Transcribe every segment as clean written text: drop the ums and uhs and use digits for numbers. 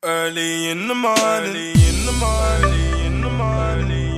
Early in the morning,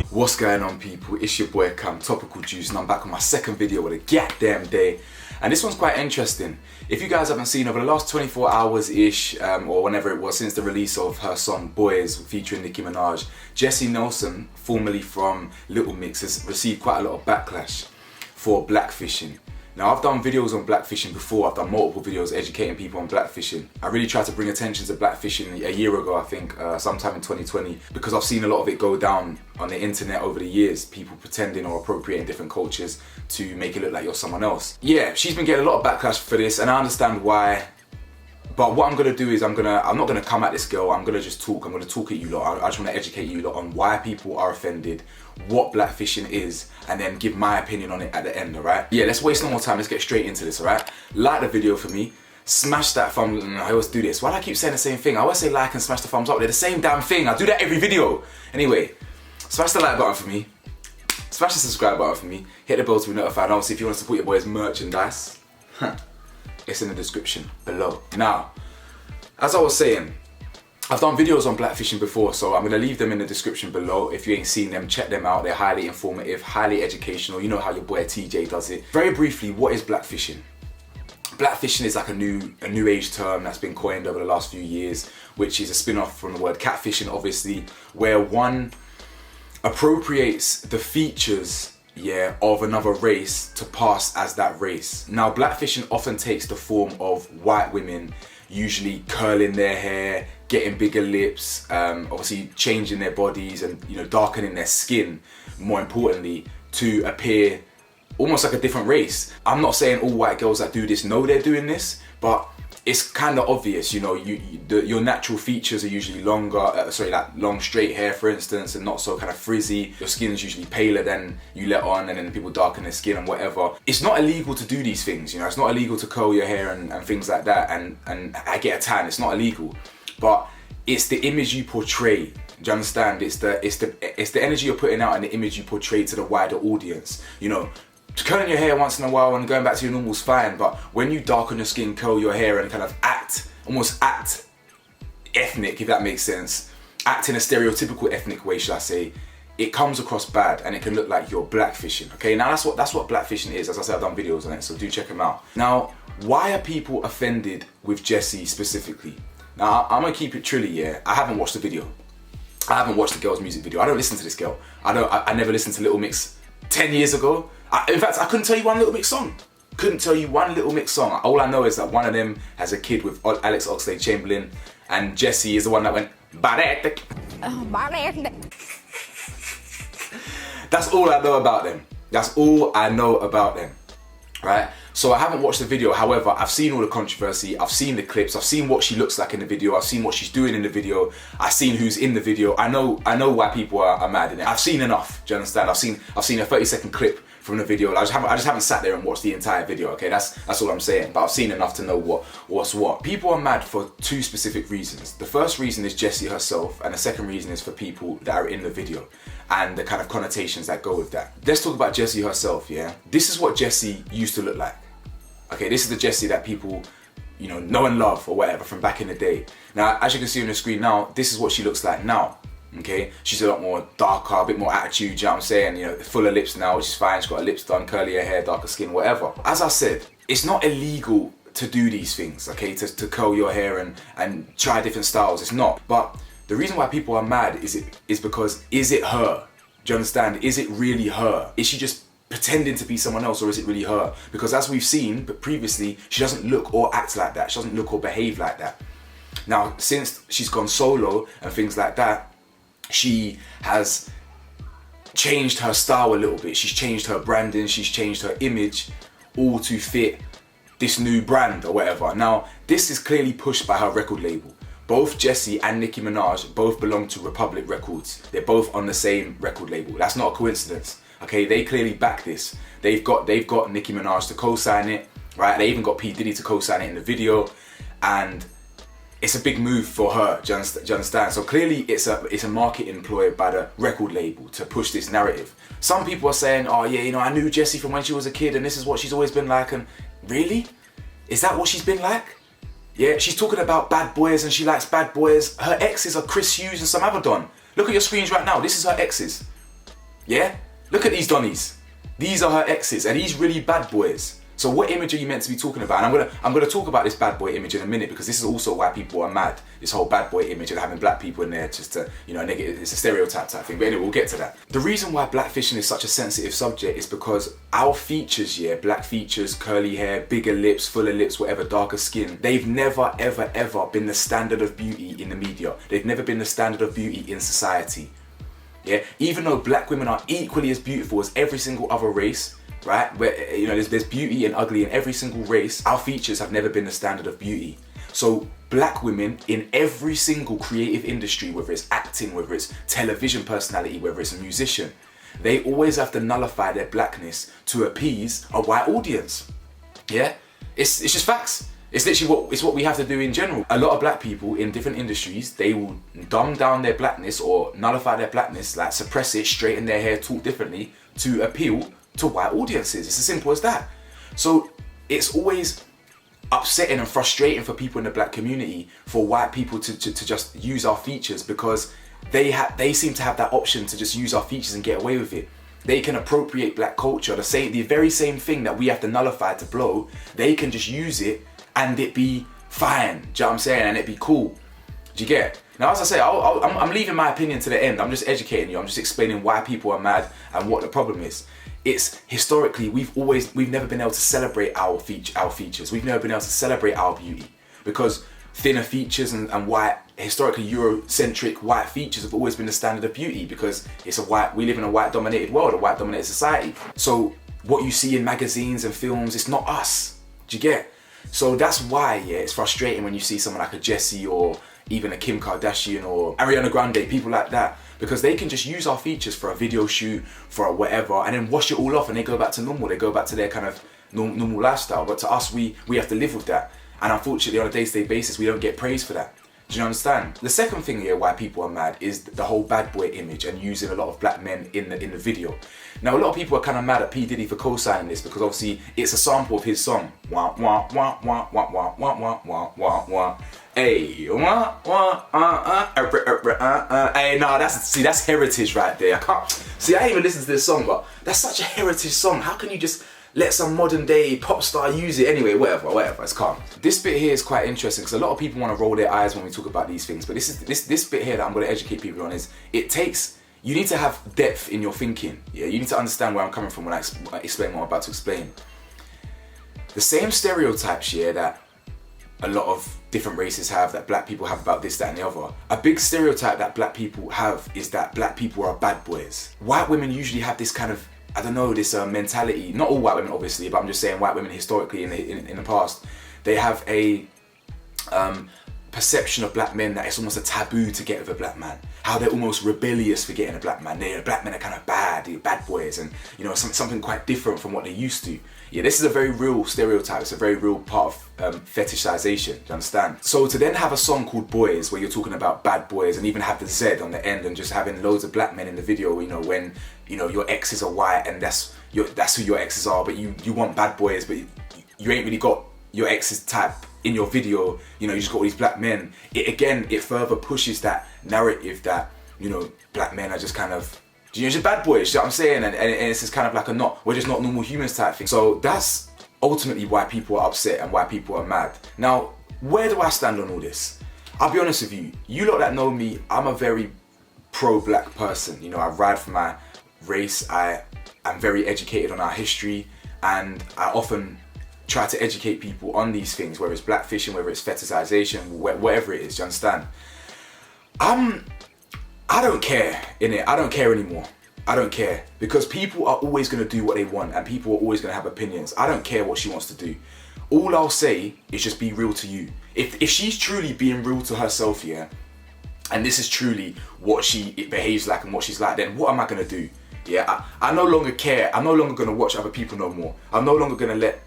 What's going on, people? It's your boy Cam, Topical Juice, and I'm back on my second video of the goddamn day. And this one's quite interesting. If you guys haven't seen, over the last 24 hours-ish, or whenever it was, since the release of her song Boys featuring Nicki Minaj, Jesy Nelson, formerly from Little Mix, has received quite a lot of backlash for blackfishing. Now, I've done videos on blackfishing before. I've done multiple videos educating people on blackfishing. I really tried to bring attention to blackfishing a year ago, I think, sometime in 2020, because I've seen a lot of it go down on the internet over the years. People pretending or appropriating different cultures to make it look like you're someone else. Yeah, she's been getting a lot of backlash for this, and I understand why. But what I'm gonna do is I'm not gonna come at this girl. I'm gonna just talk. I'm gonna talk at you lot. I just want to educate you lot on why people are offended, what blackfishing is, and then give my opinion on it at the end. Alright? Yeah, let's waste no more time. Let's get straight into this. Alright? Like the video for me. Smash that thumb. I always do this. Why do I keep saying the same thing? I always say like and smash the thumbs up. They're the same damn thing. I do that every video. Anyway, smash the like button for me. Smash the subscribe button for me. Hit the bell to be notified. And obviously, if you want to support your boy's merchandise, it's in the description below. Now, as I was saying, I've done videos on blackfishing before, so I'm going to leave them in the description below. If you ain't seen them, check them out. They're highly informative, highly educational. You know how your boy TJ does it. Very briefly, what is blackfishing? Blackfishing is like a new age term that's been coined over the last few years, which is a spin-off from the word catfishing, obviously, where one appropriates the features of another race to pass as that race. Now, blackfishing often takes the form of white women usually curling their hair, getting bigger lips, obviously changing their bodies and darkening their skin, more importantly, to appear almost like a different race. I'm not saying all white girls that do this know they're doing this, but it's kind of obvious. Your natural features are usually longer, like long straight hair, for instance, and not so kind of frizzy. Your skin is usually paler than you let on, and then people darken their skin and whatever. It's not illegal to do these things, it's not illegal to curl your hair and things like that, and I get a tan. It's not illegal, but it's the image you portray. Do you understand? It's the energy you're putting out and the image you portray to the wider audience. Curling your hair once in a while and going back to your normal is fine, but when you darken your skin, curl your hair, and kind of almost act ethnic, if that makes sense, act in a stereotypical ethnic way, should I say, it comes across bad and it can look like you're blackfishing. Okay, now that's what blackfishing is. As I said, I've done videos on it, so do check them out. Now, why are people offended with Jesy specifically? Now, I'm gonna keep it trilly, yeah. I haven't watched the video. I haven't watched the girl's music video. I don't listen to this girl. I never listened to Little Mix 10 years ago. In fact, I couldn't tell you one Little Mix song. All I know is that one of them has a kid with Alex Oxlade-Chamberlain, and Jesy is the one that went Baretic. That's all I know about them. Right? So I haven't watched the video. However, I've seen all the controversy. I've seen the clips. I've seen what she looks like in the video. I've seen what she's doing in the video. I've seen who's in the video. I know why people are mad in it. I've seen enough. Do you understand? I've seen a 30-second clip from the video. I just haven't sat there and watched the entire video. Okay, that's all I'm saying. But I've seen enough to know what's what. People are mad for two specific reasons. The first reason is Jesy herself, and the second reason is for people that are in the video and the kind of connotations that go with that. Let's talk about Jesy herself. Yeah, this is what Jesy used to look like. Okay, this is the Jesy that people, know and love or whatever from back in the day. Now, as you can see on the screen now, this is what she looks like now. Okay, she's a lot more darker, a bit more attitude, you know what I'm saying? Fuller lips now, which is fine. She's got her lips done, curlier hair, darker skin, whatever. As I said, it's not illegal to do these things, okay? To curl your hair and try different styles. It's not. But the reason why people are mad is because, is it her? Do you understand? Is it really her? Is she just pretending to be someone else, or is it really her? Because as we've seen, but previously, she doesn't look or act like that. She doesn't look or behave like that. Now, since she's gone solo and things like that, she has changed her style a little bit. She's changed her branding, she's changed her image, all to fit this new brand or whatever. Now, this is clearly pushed by her record label. Both Jesy and Nicki Minaj both belong to Republic Records. They're both on the same record label. That's not a coincidence. Okay, they clearly back this. They've got Nicki Minaj to co-sign it, right? They even got P. Diddy to co-sign it in the video, and it's a big move for her. Do you understand? So clearly, it's a marketing ploy by the record label to push this narrative. Some people are saying, "Oh yeah, I knew Jesy from when she was a kid, and this is what she's always been like." And really, is that what she's been like? Yeah, she's talking about bad boys and she likes bad boys. Her exes are Chris Hughes and some other Don. Look at your screens right now. This is her exes. Yeah? Look at these Donnies. These are her exes and these really bad boys. So what image are you meant to be talking about? And I'm gonna talk about this bad boy image in a minute, because this is also why people are mad. This whole bad boy image and having black people in there just to, you know, negative, it's a stereotype type thing. But anyway, we'll get to that. The reason why blackfishing is such a sensitive subject is because our features, yeah, black features, curly hair, bigger lips, fuller lips, whatever, darker skin, they've never, ever, ever been the standard of beauty in the media. They've never been the standard of beauty in society. Yeah, even though black women are equally as beautiful as every single other race, right? Where, you know, there's beauty and ugly in every single race. Our features have never been the standard of beauty. So black women in every single creative industry, whether it's acting, whether it's television personality, whether it's a musician, they always have to nullify their blackness to appease a white audience. Yeah, it's just facts. It's literally what we have to do in general. A lot of black people in different industries, they will dumb down their blackness or nullify their blackness, like suppress it, straighten their hair, talk differently to appeal to white audiences. It's as simple as that. So it's always upsetting and frustrating for people in the black community for white people to just use our features, because they seem to have that option to just use our features and get away with it. They can appropriate black culture, the very same thing that we have to nullify to blow. They can just use it and it be fine. Do you know what I'm saying? And it be cool. Do you get? Now, as I say, I'm leaving my opinion to the end. I'm just educating you. I'm just explaining why people are mad and what the problem is. It's historically, we've never been able to celebrate our features. We've never been able to celebrate our beauty, because thinner features and white, historically Eurocentric white features have always been the standard of beauty, because we live in a white dominated world, a white dominated society. So what you see in magazines and films, it's not us. Do you get? So that's why, yeah, it's frustrating when you see someone like a Jesy or even a Kim Kardashian or Ariana Grande, people like that, because they can just use our features for a video shoot, for a whatever, and then wash it all off and they go back to normal. They go back to their kind of normal lifestyle. But to us, we have to live with that. And unfortunately, on a day-to-day basis, we don't get praise for that. Do you understand? The second thing here why people are mad is the whole bad boy image and using a lot of black men in the video. Now, a lot of people are kind of mad at P. Diddy for co-signing this, because obviously it's a sample of his song. Wah, wah, wah, wah, wah, wah, wah, wah, wah, wah, wah. Hey, wah, wah, hey, no, that's heritage right there. I ain't even listened to this song, but that's such a heritage song. How can you just let some modern day pop star use it? Anyway, whatever, it's calm. This bit here is quite interesting, because a lot of people want to roll their eyes when we talk about these things, but this bit here that I'm going to educate people on is, you need to have depth in your thinking. Yeah, you need to understand where I'm coming from when I explain what I'm about to explain. The same stereotypes here that a lot of different races have, that black people have about this, that and the other. A big stereotype that black people have is that black people are bad boys. White women usually have this kind of, I don't know, this mentality. Not all white women, obviously, but I'm just saying white women historically in the past, they have a perception of black men that it's almost a taboo to get with a black man. How they're almost rebellious for getting a black man. Black men are kind of bad, they're bad boys, and you know, something quite different from what they used to. Yeah, this is a very real stereotype. It's a very real part of fetishization. Do you understand? So to then have a song called Boys, where you're talking about bad boys, and even have the Z on the end, and just having loads of black men in the video, you know, when you know your exes are white and that's who your exes are, but you want bad boys, but you ain't really got your exes type in your video, you know, you just got all these black men. It further pushes that narrative that, you know, black men are just kind of, you know, just bad boys, you know what I'm saying? And it's just kind of like we're just not normal humans type thing. So that's ultimately why people are upset and why people are mad. Now, where do I stand on all this? I'll be honest with you, you lot that know me, I'm a very pro-black person. You know, I ride for my race, I'm very educated on our history, and I often try to educate people on these things, whether it's blackfishing, whether it's fetishization, whatever it is, do you understand? I don't care, innit? I don't care anymore. I don't care, because people are always going to do what they want, and people are always going to have opinions. I don't care what she wants to do. All I'll say is just be real to you. If she's truly being real to herself, yeah, and this is truly what she behaves like and what she's like, then what am I going to do? Yeah, I no longer care. I'm no longer going to watch other people no more. I'm no longer going to let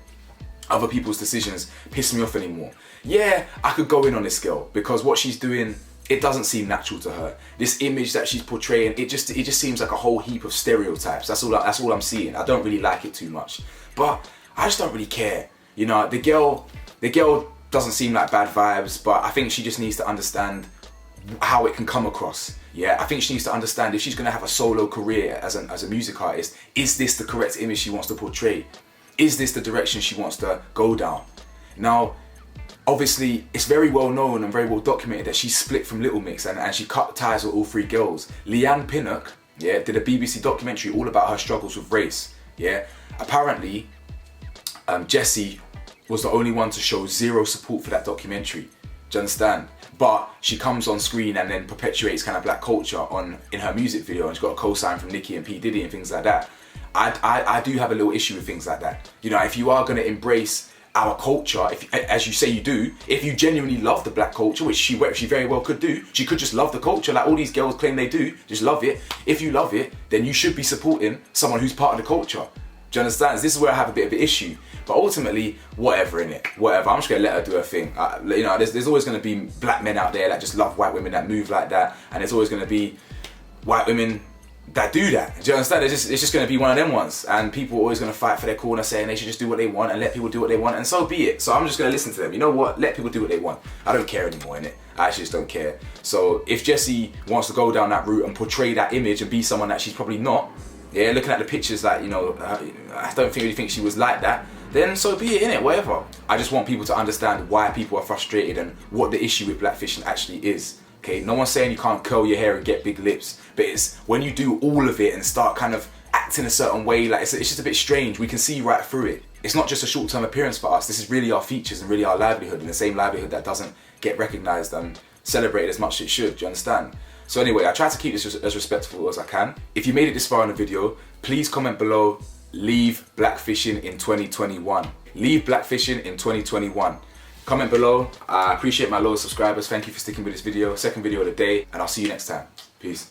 other people's decisions piss me off anymore. Yeah, I could go in on this girl, because what she's doing, it doesn't seem natural to her. This image that she's portraying, it just seems like a whole heap of stereotypes. That's all I'm seeing. I don't really like it too much, but I just don't really care. You know, the girl doesn't seem like bad vibes, but I think she just needs to understand how it can come across. Yeah, I think she needs to understand if she's gonna have a solo career as a music artist, is this the correct image she wants to portray? Is this the direction she wants to go down? Now, obviously, it's very well known and very well documented that she split from Little Mix and she cut ties with all three girls. Leanne Pinnock, yeah, did a BBC documentary all about her struggles with race. Yeah, apparently, Jesy was the only one to show zero support for that documentary. Do you understand? But she comes on screen and then perpetuates kind of black culture in her music video, and she's got a co-sign from Nicki and P Diddy and things like that. I do have a little issue with things like that. You know, if you are going to embrace our culture, as you say you do, if you genuinely love the black culture, which she very well could do, she could just love the culture like all these girls claim they do, just love it. If you love it, then you should be supporting someone who's part of the culture. Do you understand? This is where I have a bit of an issue. But ultimately, whatever, innit? Whatever. I'm just going to let her do her thing. You know, there's always going to be black men out there that just love white women that move like that. And there's always going to be white women that do that. Do you understand? It's just going to be one of them ones. And people are always going to fight for their corner, saying they should just do what they want and let people do what they want. And so be it. So I'm just going to listen to them. You know what? Let people do what they want. I don't care anymore, innit? I actually just don't care. So if Jesy wants to go down that route and portray that image and be someone that she's probably not, yeah, looking at the pictures, like, you know, I don't really think she was like that, then so be it, innit? Whatever. I just want people to understand why people are frustrated and what the issue with blackfishing actually is. Okay, no one's saying you can't curl your hair and get big lips, but it's when you do all of it and start kind of acting a certain way, like it's just a bit strange. We can see right through it. It's not just a short-term appearance for us. This is really our features and really our livelihood, and the same livelihood that doesn't get recognised and celebrated as much as it should. Do you understand? So anyway, I try to keep this as respectful as I can. If you made it this far in the video, please comment below, leave blackfishing in 2021. Leave blackfishing in 2021. Comment below. I appreciate my loyal subscribers. Thank you for sticking with this video. Second video of the day, and I'll see you next time. Peace.